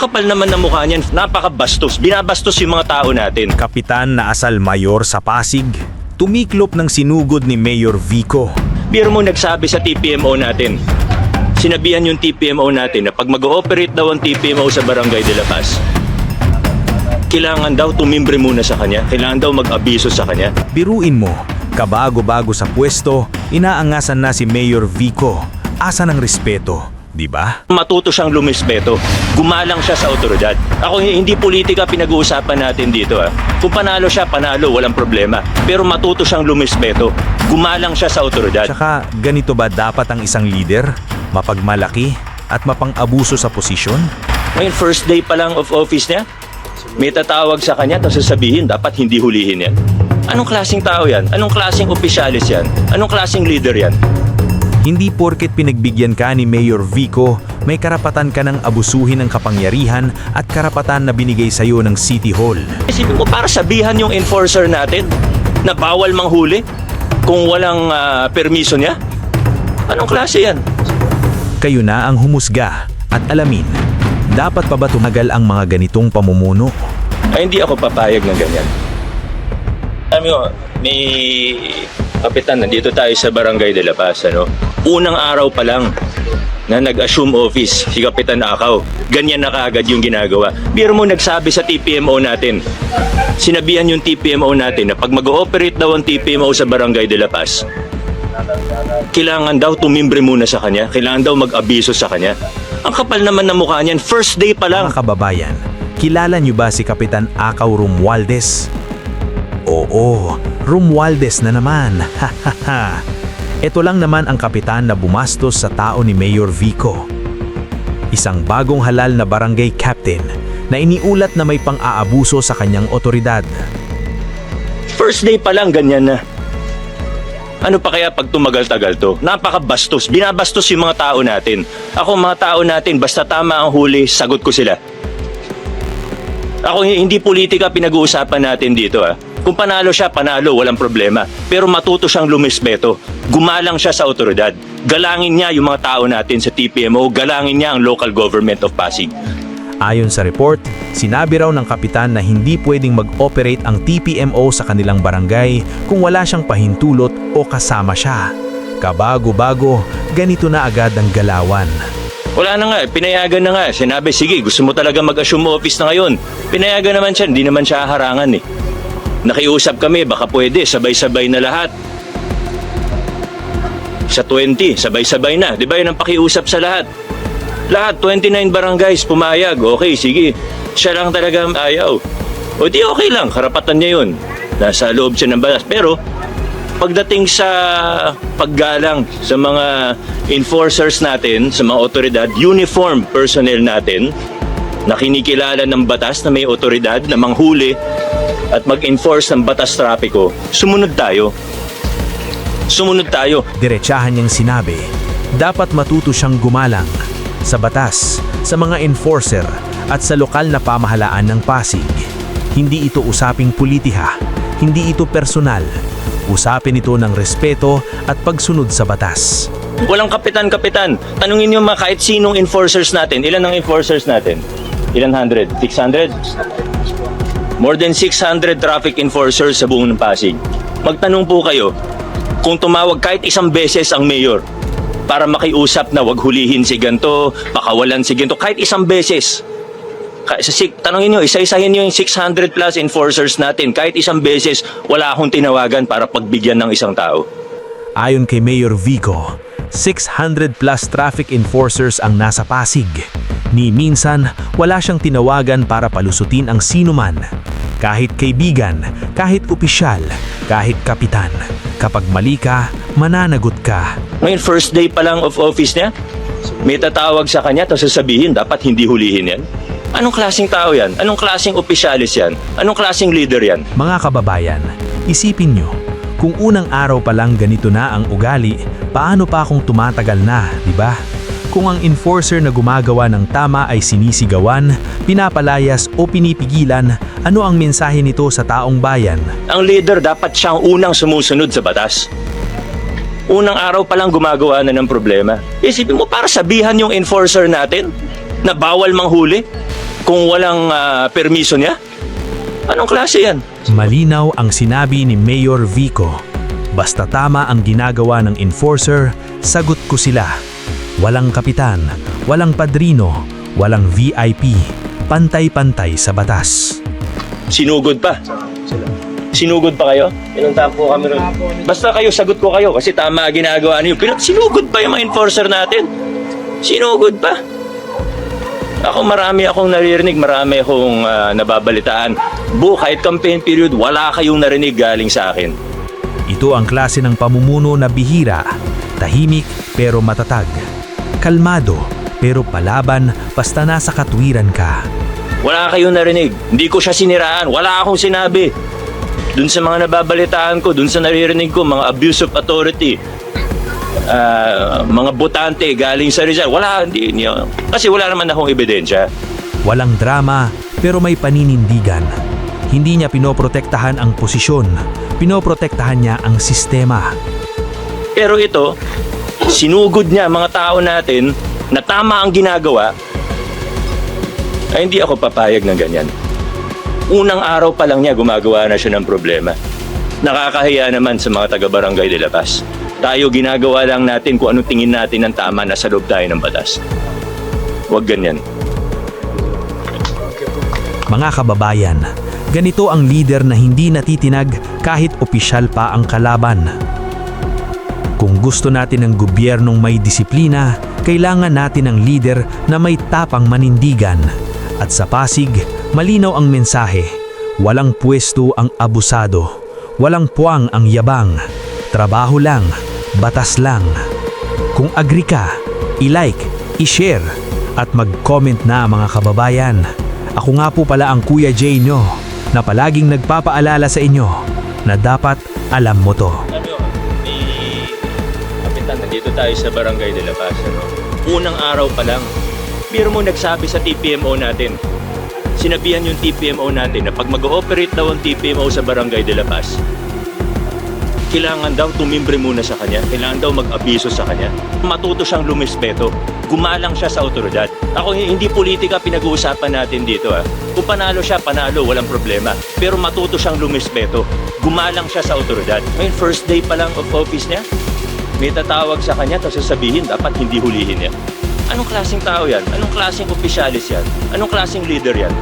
kapal naman ng mukha niyan, napakabastos. Binabastos yung mga tao natin. Kapitan na asal mayor sa Pasig, tumiklop ng sinugod ni Mayor Vico. Biro mo nagsabi sa TPMO natin. Sinabihan yung TPMO natin na pag mag-ooperate daw ang TPMO sa Barangay de la Paz, kailangan daw tumimbre muna sa kanya, kailangan daw mag-abiso sa kanya. Biruin mo, kabago-bago sa pwesto, inaangasan na si Mayor Vico. Asa ng respeto, di ba? Matuto siyang lumispeto. Gumalang siya sa otoridad. Ako, hindi politika pinag-uusapan natin dito. Kung panalo siya, panalo, walang problema. Pero matuto siyang lumispeto. Gumalang siya sa otoridad. Tsaka ganito ba dapat ang isang leader? Mapagmalaki at mapang-abuso sa posisyon? Ngayon, first day pa lang of office niya, may tatawag sa kanya tapos sasabihin, dapat hindi hulihin yan. Anong klaseng tao yan? Anong klaseng opisyalis yan? Anong klaseng leader yan? Hindi porket pinagbigyan ka ni Mayor Vico, may karapatan ka ng abusuhin ng kapangyarihan at karapatan na binigay sa'yo ng City Hall. Isipin mo, para sabihan yung enforcer natin na bawal manghuli kung walang permiso niya? Anong klase yan? Kayo na ang humusga at alamin, dapat pa ba tumagal ang mga ganitong pamumuno? Ay, hindi ako papayag ng ganyan. Alam mo, may kapitan, nandito tayo sa Barangay de la Paz, Unang araw pa lang na nag-assume office si Kapitan Akaw, ganyan na kaagad yung ginagawa. Biro mo nagsabi sa TPMO natin, sinabihan yung TPMO natin na pag mag-ooperate daw ang TPMO sa Barangay de la Paz, kailangan daw tumimbre muna sa kanya, kailangan daw mag-abiso sa kanya. Ang kapal naman ng mukha niyan, first day pa lang. Mga kababayan, kilala niyo ba si Kapitan Akaw Romualdez? Oo, Romualdez na naman. Ito lang naman ang kapitan na bumastos sa tao ni Mayor Vico. Isang bagong halal na barangay captain na iniulat na may pang-aabuso sa kanyang otoridad. First day pa lang, ganyan na. Ano pa kaya pag tumagal-tagal to? Napakabastos. Binabastos yung mga tao natin. Ako, mga tao natin, basta tama ang huli, sagot ko sila. Ako, hindi politika pinag-uusapan natin dito. Kung panalo siya, panalo, walang problema. Pero matuto siyang lumispeto. Gumalang siya sa otoridad. Galangin niya yung mga tao natin sa TPMO. Galangin niya ang local government of Pasig. Ayon sa report, sinabi raw ng kapitan na hindi pwedeng mag-operate ang TPMO sa kanilang barangay kung wala siyang pahintulot o kasama siya. Kabago-bago, ganito na agad ang galawan. Wala na nga, pinayagan na nga. Sinabi, sige, gusto mo talaga mag-assume office na ngayon. Pinayagan naman siya, hindi naman siya harangan Nakiusap kami, baka pwede, sabay-sabay na lahat. Sa 20, sabay-sabay na. Di ba yun ang pakiusap sa lahat? Lahat, 29 barangays, pumayag. Okay, sige. Siya lang talaga ayaw. O di okay lang, karapatan niya yun. Nasa loob siya ng batas. Pero, pagdating sa paggalang sa mga enforcers natin, sa mga otoridad, uniform personnel natin, na kinikilala ng batas na may otoridad na manghuli at mag-enforce ng batas trapiko, sumunod tayo. Sumunod tayo. Diretsahan niyang sinabi, dapat matuto siyang gumalang sa batas, sa mga enforcer at sa lokal na pamahalaan ng Pasig. Hindi ito usaping politiha, hindi ito personal. Usapin ito ng respeto at pagsunod sa batas. Walang kapitan-kapitan. Tanungin niyo kahit sinong enforcers natin. Ilan ang enforcers natin? Ilan hundred? 600? More than 600 traffic enforcers sa buong Pasig. Magtanong po kayo, kung tumawag kahit isang beses ang mayor para makiusap na wag hulihin si ganto, pakawalan si ganto, kahit isang beses. Tanongin nyo, isa-isahin nyo yung 600 plus enforcers natin. Kahit isang beses, wala akong tinawagan para pagbigyan ng isang tao. Ayon kay Mayor Vico, 600 plus traffic enforcers ang nasa Pasig. Ni minsan, wala siyang tinawagan para palusutin ang sinuman. Kahit kaibigan, kahit opisyal, kahit kapitan. Kapag mali ka, mananagot ka. Ngayon, first day pa lang of office niya, may tatawag sa kanya tapos sasabihin, dapat hindi hulihin yan. Anong klaseng tao yan? Anong klaseng opisyalis yan? Anong klaseng leader yan? Mga kababayan, isipin nyo, kung unang araw pa lang ganito na ang ugali, paano pa kung tumatagal na, di ba? Kung ang enforcer na gumagawa ng tama ay sinisigawan, pinapalayas o pinipigilan, ano ang mensahe nito sa taong bayan? Ang leader dapat siyang unang sumusunod sa batas. Unang araw pa lang gumagawa na ng problema. Isipin mo, para sabihan yung enforcer natin na bawal manghuli kung walang permiso niya? Anong klase yan? Malinaw ang sinabi ni Mayor Vico. Basta tama ang ginagawa ng enforcer, sagot ko sila. Walang kapitan, walang padrino, walang VIP, pantay-pantay sa batas. Sinugod pa. Sinugod pa kayo? Pinuntahan po kami ron. Basta kayo, sagot ko kayo kasi tama ginagawa niyo. Sinugod pa yung mga enforcer natin. Sinugod pa. Ako marami akong naririnig, marami akong nababalitaan. Kahit campaign period, wala kayong narinig galing sa akin. Ito ang klase ng pamumuno na bihira, tahimik pero matatag. Kalmado pero palaban basta nasa katwiran ka. Wala kayong narinig. Hindi ko siya siniraan. Wala akong sinabi. Dun sa mga nababalitaan ko, dun sa naririnig ko, mga abuse of authority, mga botante galing sa Rizal. Wala, hindi. Kasi wala naman akong ebidensya. Walang drama pero may paninindigan. Hindi niya pinoprotektahan ang posisyon, pinoprotektahan niya ang sistema. Pero ito, sinugod niya mga tao natin na tama ang ginagawa, ay hindi ako papayag ng ganyan. Unang araw pa lang niya, gumagawa na siya ng problema. Nakakahiya naman sa mga taga-Barangay de la Paz. Tayo ginagawa lang natin kung anong tingin natin ng tama na sa loob tayo ng batas. Huwag ganyan. Mga kababayan, ganito ang leader na hindi natitinag kahit opisyal pa ang kalaban. Kung gusto natin ng gobyernong may disiplina, kailangan natin ng leader na may tapang manindigan. At sa Pasig, malinaw ang mensahe. Walang pwesto ang abusado. Walang puwang ang yabang. Trabaho lang, batas lang. Kung agree ka, i-like, i-share, at mag-comment na mga kababayan. Ako nga po pala ang Kuya Jay nyo, na palaging nagpapaalala sa inyo na dapat alam mo to. Kapitan, nandito tayo sa Barangay de la Paz. Unang araw pa lang, pero mo nagsabi sa TPMO natin, sinabihan yung TPMO natin na pag mag-ooperate daw ang TPMO sa Barangay de la Paz, kailangan daw tumimbre muna sa kanya, kailangan daw mag-abiso sa kanya. Matuto siyang lumispeto, gumalang siya sa otoridad. Ako, hindi politika pinag-uusapan natin dito. Kung panalo siya, panalo, walang problema. Pero matuto siyang lumispeto, gumalang siya sa otoridad. Ngayon, first day pa lang of office niya, may tatawag sa kanya, tapos sasabihin, dapat hindi hulihin niya. Anong klaseng tao yan? Anong klaseng opisyalis yan? Anong klaseng leader yan?